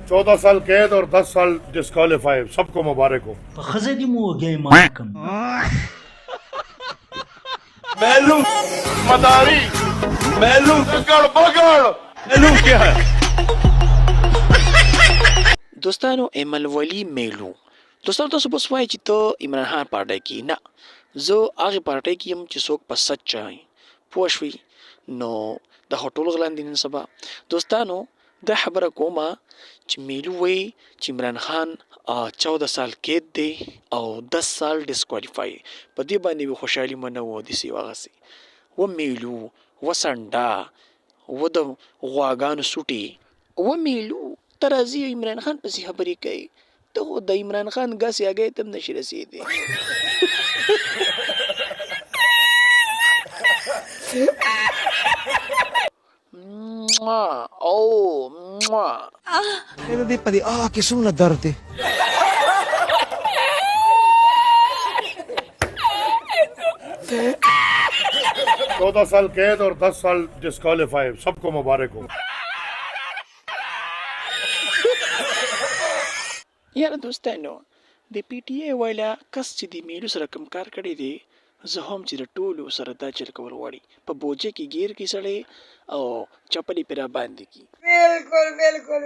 14 साल कैद और 10 साल डिस्क्वालीफाई, सबको मुबारक हो। خزدي مو جاي معكم मेलू मदारी, मेलू बगड़ बगड़, मेलू क्या है? دوستانو ایمل ولی میلو دوستانو تاسو بس وایي چې ته عمران خان پارټۍ کې نه، زه هغې پارټۍ کې یم چې څوک په سچ چای پوه شوي. نو دا خو ټول غلان دي نن سبا. دوستانو دا خبره کومه چې میلو وایي چې عمران خان 14 سال قید دی او 10 سال ډسکوالیفای. په دې باندې وي خوشحالي منه و داسې وغسې و میلو و سنډا و د غواګانو سوټې و میلو ته راځي عمران خان پسې خبرې کوي. ته خو د عمران خان ګس یاګۍ ته هم نشي رسېدی. او 14 साल कैद और 10 साल डिस्क्वालीफाई, सबको मुबारक हो। یاره دوستانو د پی ټی ای والا کس چې د میلو سره کوم کار کړی دی، زه هم چې د ټولو سره دا چل کول غواړي په بوجه کې ګیر کې سړی او چپلې پې را باندې کی. बिल्कुल बिल्कुल